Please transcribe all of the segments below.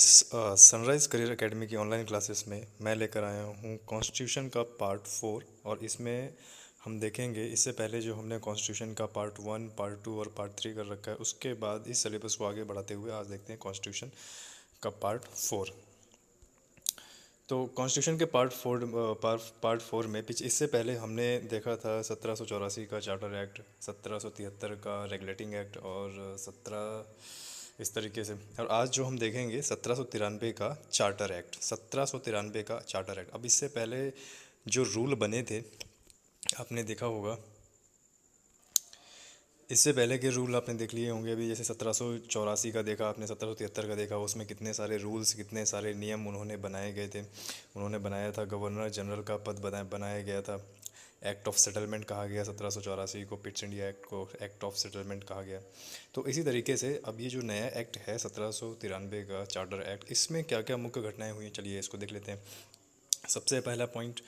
Sunrise career academy की online classes में मैं लेकर आया हूँ कॉन्स्टिट्यूशन का पार्ट 4। और इसमें हम देखेंगे, इससे पहले जो हमने कॉन्स्टिट्यूशन का पार्ट 1, पार्ट 2 और पार्ट 3 कर रखा है, उसके बाद इस सिलेबस को आगे बढ़ाते हुए आज देखते हैं कॉन्स्टिट्यूशन का पार्ट 4। तो कॉन्स्टिट्यूशन के पार्ट 4 में इससे पहले हमने देखा था 1784 का चार्टर एक्ट, 1773 का रेगुलेटिंग एक्ट और 17 इस तरीके से। और आज जो हम देखेंगे 1793 का चार्टर एक्ट, 1793 का चार्टर एक्ट। अब इससे पहले जो रूल बने थे आपने देखा होगा, इससे पहले के रूल आपने देख लिए होंगे अभी। जैसे 1784 का देखा आपने, 1773 का देखा, उसमें कितने सारे रूल्स, कितने सारे नियम उन्होंने बनाए गए थे। उन्होंने बनाया था गवर्नर जनरल का पद बनाया गया था। एक्ट ऑफ सेटलमेंट कहा गया 1784 को, पिट्स इंडिया एक्ट को एक्ट ऑफ सेटलमेंट कहा गया। तो इसी तरीके से अब ये जो नया एक्ट है 1793 का चार्टर एक्ट, इसमें क्या क्या मुख्य घटनाएं हुई, चलिए इसको देख लेते हैं। सबसे पहला पॉइंट,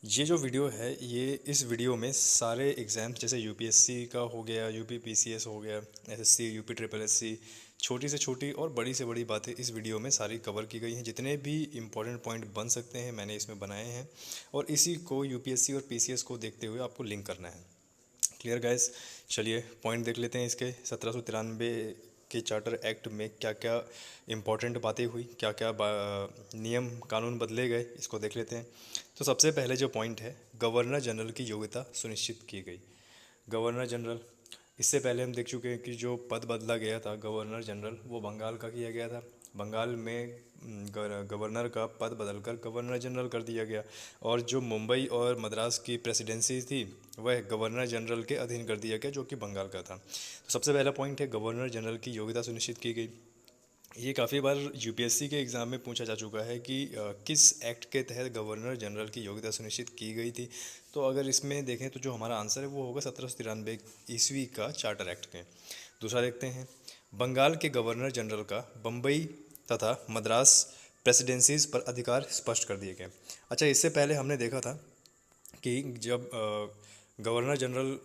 ये जो वीडियो है, ये इस वीडियो में सारे एग्ज़ाम्स जैसे यूपीएससी का हो गया, यूपी पीसीएस हो गया, एसएससी, यूपी ट्रिपल एससी, छोटी से छोटी और बड़ी से बड़ी बातें इस वीडियो में सारी कवर की गई हैं। जितने भी इंपॉर्टेंट पॉइंट बन सकते हैं मैंने इसमें बनाए हैं, और इसी को यूपीएससी और पीसीएस को देखते हुए आपको लिंक करना है। Clear guys? चलिए पॉइंट देख लेते हैं इसके। 1793 के चार्टर एक्ट में क्या क्या इम्पोर्टेंट बातें हुई, क्या क्या नियम कानून बदले गए, इसको देख लेते हैं। तो सबसे पहले जो पॉइंट है, गवर्नर जनरल की योग्यता सुनिश्चित की गई। गवर्नर जनरल, इससे पहले हम देख चुके हैं कि जो पद बदला गया था गवर्नर जनरल, वो बंगाल का किया गया था। बंगाल में गवर्नर का पद बदलकर गवर्नर जनरल कर दिया गया, और जो मुंबई और मद्रास की प्रेसिडेंसी थी वह गवर्नर जनरल के अधीन कर दिया गया, जो कि बंगाल का था। तो सबसे पहला पॉइंट है, गवर्नर जनरल की योग्यता सुनिश्चित की गई। ये काफ़ी बार यूपीएससी के एग्ज़ाम में पूछा जा चुका है कि किस एक्ट के तहत गवर्नर जनरल की योग्यता सुनिश्चित की गई थी। तो अगर इसमें देखें तो जो हमारा आंसर है वो होगा 1793 ईस्वी का चार्टर एक्ट के। दूसरा देखते हैं, बंगाल के गवर्नर जनरल का बम्बई तथा मद्रास प्रेसिडेंसीज पर अधिकार स्पष्ट कर दिए गए। अच्छा, इससे पहले हमने देखा था कि जब गवर्नर जनरल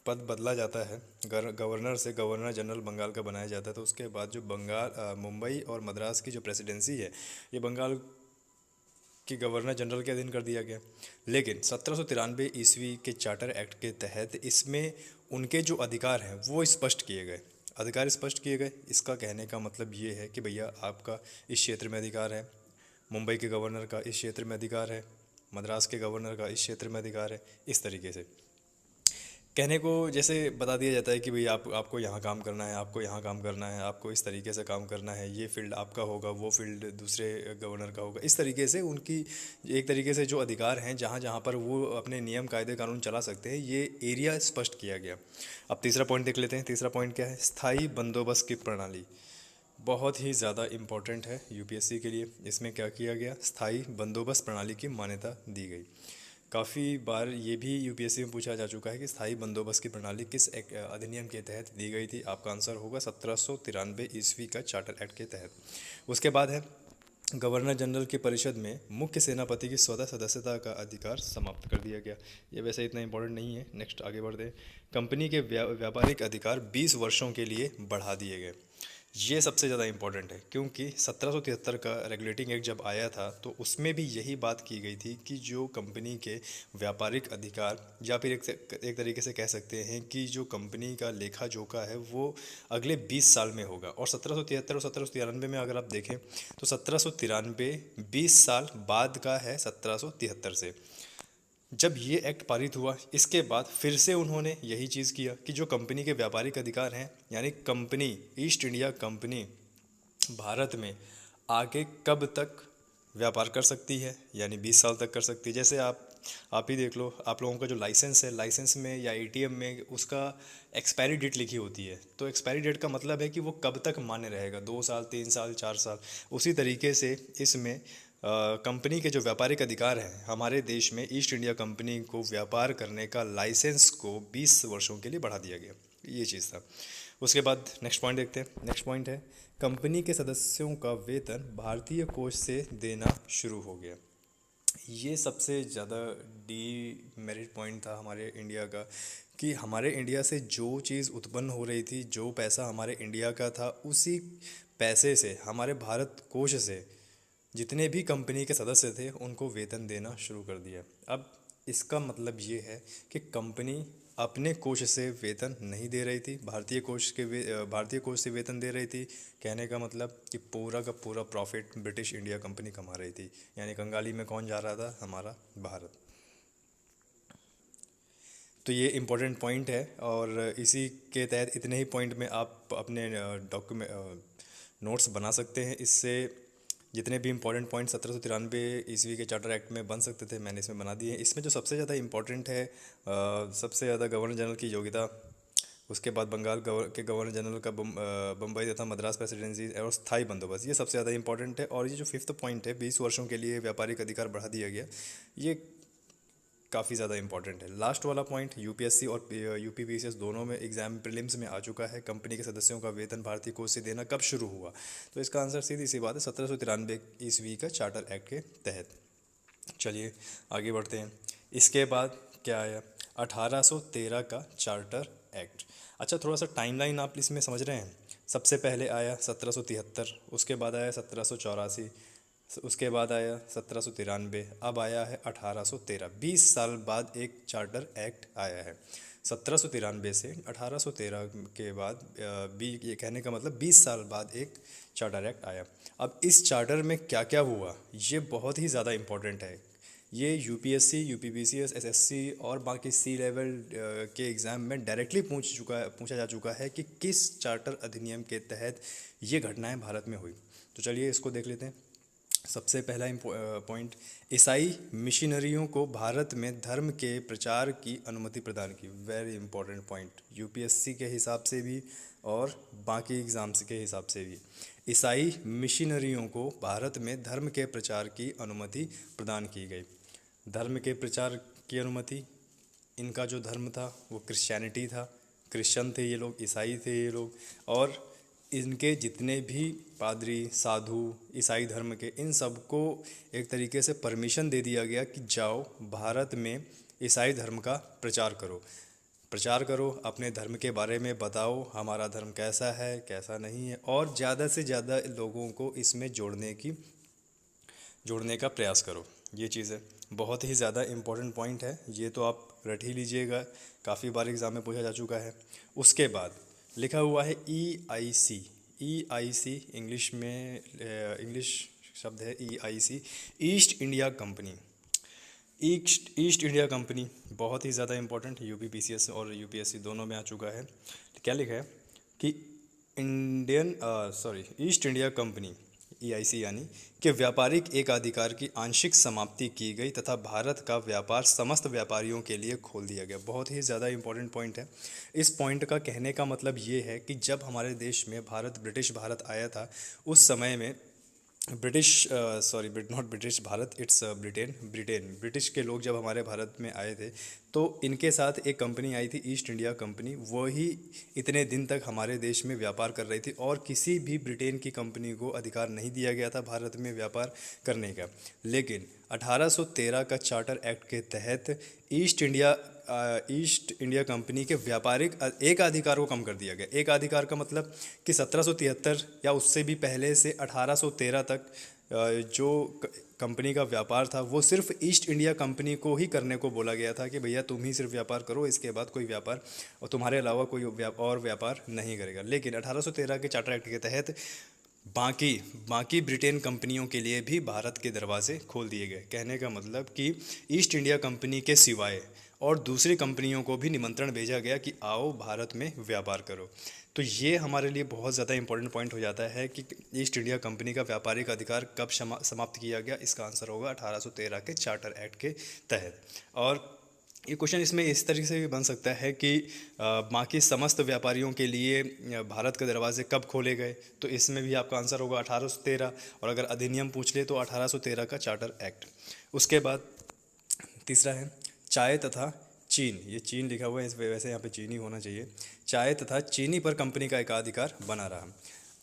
पद बदला जाता है, गवर्नर से गवर्नर जनरल बंगाल का बनाया जाता है, तो उसके बाद जो मुंबई और मद्रास की जो प्रेसिडेंसी है, ये बंगाल की गवर्नर जनरल के अधीन कर दिया गया। लेकिन 1793 ईस्वी के चार्टर एक्ट के तहत इसमें उनके जो अधिकार हैं वो स्पष्ट किए गए। अधिकार स्पष्ट किए गए, इसका कहने का मतलब ये है कि भैया आपका इस क्षेत्र में अधिकार है, मुंबई के गवर्नर का इस क्षेत्र में अधिकार है, मद्रास के गवर्नर का इस क्षेत्र में अधिकार है। इस तरीके से कहने को जैसे बता दिया जाता है कि भाई आपको यहाँ काम करना है, आपको यहाँ काम करना है, आपको इस तरीके से काम करना है, ये फील्ड आपका होगा, वो फील्ड दूसरे गवर्नर का होगा। इस तरीके से उनकी एक तरीके से जो अधिकार हैं, जहाँ जहाँ पर वो अपने नियम कायदे कानून चला सकते हैं, ये एरिया स्पष्ट किया गया। अब तीसरा पॉइंट देख लेते हैं। तीसरा पॉइंट क्या है, स्थायी बंदोबस्त की प्रणाली। बहुत ही ज़्यादा इम्पोर्टेंट है यूपीएससी के लिए। इसमें क्या किया गया, स्थायी बंदोबस्त प्रणाली की मान्यता दी गई। काफ़ी बार ये भी यूपीएससी में पूछा जा चुका है कि स्थायी बंदोबस्त की प्रणाली किस अधिनियम के तहत दी गई थी। आपका आंसर होगा 1793 ईस्वी का चार्टर एक्ट के तहत। उसके बाद है, गवर्नर जनरल की परिषद में मुख्य सेनापति की स्वतः सदस्यता का अधिकार समाप्त कर दिया गया। ये वैसे इतना इंपॉर्टेंट नहीं है, नेक्स्ट आगे बढ़ते हैं। कंपनी के व्यापारिक अधिकार 20 वर्षों के लिए बढ़ा दिए गए। ये सबसे ज़्यादा इम्पॉर्टेंट है, क्योंकि 1773 का रेगुलेटिंग एक्ट जब आया था तो उसमें भी यही बात की गई थी कि जो कंपनी के व्यापारिक अधिकार, या फिर एक तरीके से कह सकते हैं कि जो कंपनी का लेखा जोखा है वो अगले 20 साल में होगा। और 1773 और 1793 में अगर आप देखें तो 1793 20 साल बाद का है 1773 से। जब ये एक्ट पारित हुआ, इसके बाद फिर से उन्होंने यही चीज़ किया कि जो कंपनी के व्यापारिक अधिकार हैं, यानी company, east India company Bharat में आगे कब तक व्यापार कर सकती है, यानी 20 साल तक कर सकती है। जैसे आप ही देख लो, आप लोगों का जो लाइसेंस है, लाइसेंस में या एटीएम में उसका एक्सपायरी डेट लिखी होती है। तो एक्सपायरी डेट का मतलब है कि वो कब तक मान्य रहेगा, 2 साल, 3 साल, 4 साल। उसी तरीके से इसमें कंपनी के जो व्यापारिक अधिकार हैं हमारे देश में, ईस्ट इंडिया कंपनी को व्यापार करने का लाइसेंस को 20 वर्षों के लिए बढ़ा दिया गया। ये चीज़ था। उसके बाद नेक्स्ट पॉइंट देखते हैं। नेक्स्ट पॉइंट है, कंपनी के सदस्यों का वेतन भारतीय कोष से देना शुरू हो गया। ये सबसे ज़्यादा डीमेरिट पॉइंट था हमारे इंडिया का कि हमारे इंडिया से जो चीज़ उत्पन्न हो रही थी, जो पैसा हमारे इंडिया का था, उसी पैसे से हमारे भारत कोष से जितने भी कंपनी के सदस्य थे उनको वेतन देना शुरू कर दिया। अब इसका मतलब ये है कि कंपनी अपने कोष से वेतन नहीं दे रही थी, भारतीय कोष से वेतन दे रही थी। कहने का मतलब कि पूरा का पूरा प्रॉफिट ब्रिटिश इंडिया कंपनी कमा रही थी। यानी कंगाली में कौन जा रहा था? हमारा भारत। तो ये इम्पोर्टेंट पॉइंट है, और इसी के तहत इतने ही पॉइंट में आप अपने डॉक्यूमेंट नोट्स बना सकते हैं। इससे जितने भी इंपॉर्टेंट पॉइंट 1793 ईस्वी के चार्टर एक्ट में बन सकते थे, मैंने इसमें बना दिए हैं। इसमें जो सबसे ज़्यादा इम्पोर्टेंट है, सबसे ज़्यादा गवर्नर जनरल की योग्यता, उसके बाद के गवर्नर जनरल का बम्बई तथा मद्रास प्रेसिडेंसी और स्थायी बंदोबस्त, ये सबसे ज़्यादा इंपॉर्टेंट है। और ये जो फिफ्थ पॉइंट है, 20 वर्षों के लिए व्यापारिक अधिकार बढ़ा दिया गया, ये काफ़ी ज़्यादा इंपॉर्टेंट है। लास्ट वाला पॉइंट यूपीएससी और यूपीपीसीएस दोनों में एग्जाम प्रीलिम्स में आ चुका है। कंपनी के सदस्यों का वेतन भारतीय कोष से देना कब शुरू हुआ? तो इसका आंसर सीधी सी बात है, 1793 ईस्वी का चार्टर एक्ट के तहत। चलिए आगे बढ़ते हैं। इसके बाद क्या आया? 1813 का चार्टर एक्ट। अच्छा, थोड़ा सा टाइमलाइन आप इसमें समझ रहे हैं। सबसे पहले आया 1773, उसके बाद आया 1784, उसके बाद आया 1793, अब आया है 1813। 20 साल बाद एक चार्टर एक्ट आया है। 1793 से 1813 के बाद ये कहने का मतलब 20 साल बाद एक चार्टर एक्ट आया। अब इस चार्टर में क्या क्या हुआ, ये बहुत ही ज़्यादा इम्पोर्टेंट है। ये यूपीएससी, यूपीपीसीएस, एसएससी और बाकी सी लेवल के एग्ज़ाम में डायरेक्टली पूछा जा चुका है कि किस चार्टर अधिनियम के तहत ये घटनाएं भारत में हुई। तो चलिए इसको देख लेते हैं। सबसे पहला पॉइंट, ईसाई मिशनरियों को भारत में धर्म के प्रचार की अनुमति प्रदान की। वेरी इंपॉर्टेंट पॉइंट, यूपीएससी के हिसाब से भी और बाकी एग्ज़ाम्स के हिसाब से भी। ईसाई मिशनरियों को भारत में धर्म के प्रचार की अनुमति प्रदान की गई। धर्म के प्रचार की अनुमति, इनका जो धर्म था वो क्रिश्चियनिटी था, क्रिश्चियन थे ये लोग, ईसाई थे ये लोग, और इनके जितने भी पादरी, साधु, ईसाई धर्म के, इन सबको एक तरीके से परमिशन दे दिया गया कि जाओ भारत में ईसाई धर्म का प्रचार करो, अपने धर्म के बारे में बताओ, हमारा धर्म कैसा है कैसा नहीं है, और ज़्यादा से ज़्यादा लोगों को इसमें जोड़ने का प्रयास करो। ये चीज़ है, बहुत ही ज़्यादा इम्पोर्टेंट पॉइंट है, ये तो आप रट ही लीजिएगा, काफ़ी बार एग्ज़ाम में पूछा जा चुका है। उसके बाद लिखा हुआ है EIC। EIC इंग्लिश में इंग्लिश शब्द है EIC, east India company. East India company बहुत ही ज़्यादा इंपॉर्टेंट, यूपीपीसीएस और यूपीएससी दोनों में आ चुका है। क्या लिखा है कि ईस्ट इंडिया कंपनी EIC यानी कि व्यापारिक एकाधिकार की आंशिक समाप्ति की गई तथा भारत का व्यापार समस्त व्यापारियों के लिए खोल दिया गया। बहुत ही ज़्यादा इंपॉर्टेंट पॉइंट है। इस पॉइंट का कहने का मतलब ये है कि जब हमारे देश में ब्रिटिश भारत आया था, उस समय में ब्रिटिश के लोग जब हमारे भारत में आए थे, तो इनके साथ एक कंपनी आई थी, ईस्ट इंडिया कंपनी। वही इतने दिन तक हमारे देश में व्यापार कर रही थी और किसी भी ब्रिटेन की कंपनी को अधिकार नहीं दिया गया था भारत में व्यापार करने का। लेकिन 1813 का चार्टर एक्ट के तहत ईस्ट इंडिया कंपनी के व्यापारिक एक अधिकार को कम कर दिया गया। एक अधिकार का मतलब कि 1773 या उससे भी पहले से 1813 तक जो कंपनी का व्यापार था वो सिर्फ ईस्ट इंडिया कंपनी को ही करने को बोला गया था कि भैया तुम ही सिर्फ व्यापार करो, इसके बाद कोई व्यापार और तुम्हारे अलावा कोई और व्यापार नहीं करेगा। लेकिन 1813 के चार्टर एक्ट के तहत बाकी ब्रिटेन कंपनियों के लिए भी भारत के दरवाजे खोल दिए गए। कहने का मतलब कि ईस्ट इंडिया कंपनी के सिवाय और दूसरी कंपनियों को भी निमंत्रण भेजा गया कि आओ भारत में व्यापार करो। तो ये हमारे लिए बहुत ज़्यादा इंपॉर्टेंट पॉइंट हो जाता है कि ईस्ट इंडिया कंपनी का व्यापारिक अधिकार कब समाप्त किया गया। इसका आंसर होगा 1813 के चार्टर एक्ट के तहत। और ये क्वेश्चन इसमें इस तरीके से भी बन सकता है कि बाकी समस्त व्यापारियों के लिए भारत के दरवाजे कब खोले गए, तो इसमें भी आपका आंसर होगा 1813। और अगर अधिनियम पूछ ले तो 1813 का चार्टर एक्ट। उसके बाद तीसरा है चाय तथा चीन। ये चीन लिखा हुआ है, इस वैसे यहाँ पे चीनी होना चाहिए। चाय तथा चीनी पर कंपनी का एकाधिकार बना रहा।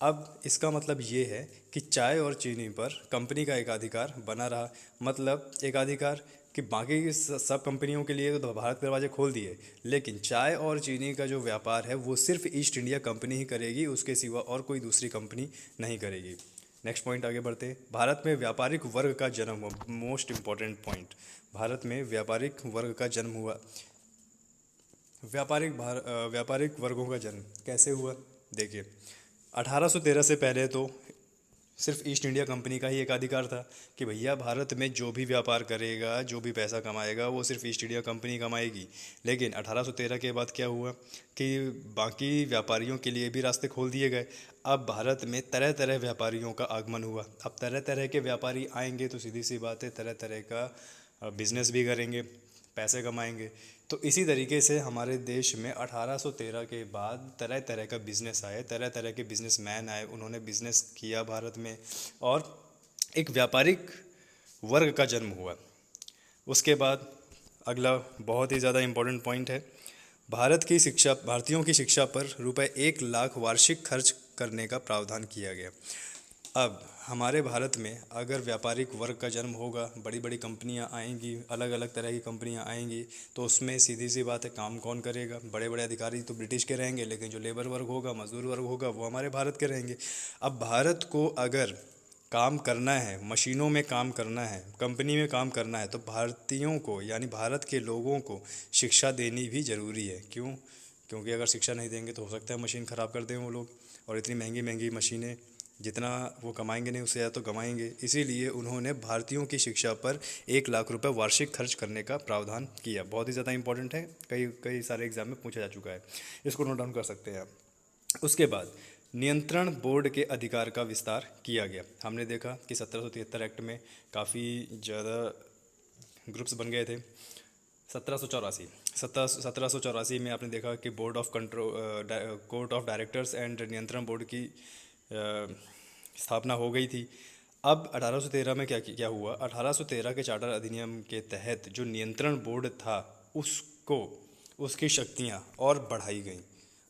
अब इसका मतलब ये है कि चाय और चीनी पर कंपनी का एकाधिकार बना रहा। मतलब एकाधिकार कि बाकी की सब कंपनियों के लिए तो भारत के दरवाजे खोल दिए, लेकिन चाय और चीनी का जो व्यापार है वो सिर्फ ईस्ट इंडिया कंपनी ही करेगी, उसके सिवा और कोई दूसरी कंपनी नहीं करेगी। नेक्स्ट पॉइंट आगे बढ़ते हैं। भारत में व्यापारिक वर्ग का जन्म हुआ, मोस्ट इम्पॉर्टेंट पॉइंट। भारत में व्यापारिक वर्ग का जन्म हुआ। व्यापारिक वर्गों का जन्म कैसे हुआ? देखिए, 1813 से पहले तो सिर्फ ईस्ट इंडिया कंपनी का ही एक अधिकार था कि भैया भारत में जो भी व्यापार करेगा, जो भी पैसा कमाएगा, वो सिर्फ ईस्ट इंडिया कंपनी कमाएगी। लेकिन 1813 के बाद क्या हुआ कि बाकी व्यापारियों के लिए भी रास्ते खोल दिए गए। अब भारत में तरह तरह व्यापारियों का आगमन हुआ। अब तरह तरह के व्यापारी आएंगे तो सीधी सी बात है, तरह तरह का बिजनेस भी करेंगे, पैसे कमाएंगे। तो इसी तरीके से हमारे देश में 1813 के बाद तरह तरह का बिज़नेस आए, तरह तरह के बिजनेसमैन आए, उन्होंने बिज़नेस किया भारत में, और एक व्यापारिक वर्ग का जन्म हुआ। उसके बाद अगला बहुत ही ज़्यादा इम्पोर्टेंट पॉइंट है, भारतीयों की शिक्षा पर रुपए 1 लाख वार्षिक खर्च करने का प्रावधान किया गया। अब हमारे भारत में अगर व्यापारिक वर्ग का जन्म होगा, बड़ी बड़ी कंपनियां आएंगी, अलग अलग तरह की कंपनियां आएंगी, तो उसमें सीधी सी बात है काम कौन करेगा? बड़े बड़े अधिकारी तो ब्रिटिश के रहेंगे, लेकिन जो लेबर वर्ग होगा, मजदूर वर्ग होगा, वो हमारे भारत के रहेंगे। अब भारत को अगर काम करना है, मशीनों में काम करना है, कंपनी में काम करना है, तो भारतीयों को यानी भारत के लोगों को शिक्षा देनी भी ज़रूरी है। क्यों? क्योंकि अगर शिक्षा नहीं देंगे तो हो सकता है मशीन ख़राब कर दें वो लोग, और इतनी महंगी महंगी मशीनें, जितना वो कमाएंगे नहीं उससे ज़्यादा तो कमाएंगे। इसीलिए उन्होंने भारतीयों की शिक्षा पर 1 लाख रुपए वार्षिक खर्च करने का प्रावधान किया। बहुत ही ज़्यादा इंपॉर्टेंट है, कई कई सारे एग्जाम में पूछा जा चुका है, इसको नोट डाउन कर सकते हैं आप। उसके बाद नियंत्रण बोर्ड के अधिकार का विस्तार किया गया। हमने देखा कि 1773 एक्ट में काफ़ी ज़्यादा ग्रुप्स बन गए थे। 1784 में आपने देखा कि board of control, court of directors and नियंत्रण बोर्ड की स्थापना हो गई थी। अब 1813 में क्या हुआ? 1813 के चार्टर अधिनियम के तहत जो नियंत्रण बोर्ड था उसको, उसकी शक्तियाँ और बढ़ाई गई।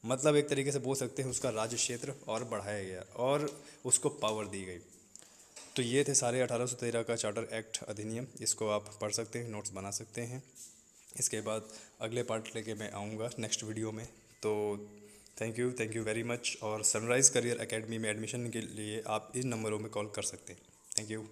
मतलब एक तरीके से बोल सकते हैं उसका राज्य क्षेत्र और बढ़ाया गया और उसको पावर दी गई। तो ये थे सारे 1813 का चार्टर एक्ट अधिनियम। इसको आप पढ़ सकते हैं, नोट्स बना सकते हैं। इसके बाद अगले पार्ट लेके मैं आऊँगा नेक्स्ट वीडियो में। तो थैंक यू वेरी मच। और सनराइज़ करियर एकेडमी में एडमिशन के लिए आप इन नंबरों में कॉल कर सकते हैं। Thank you.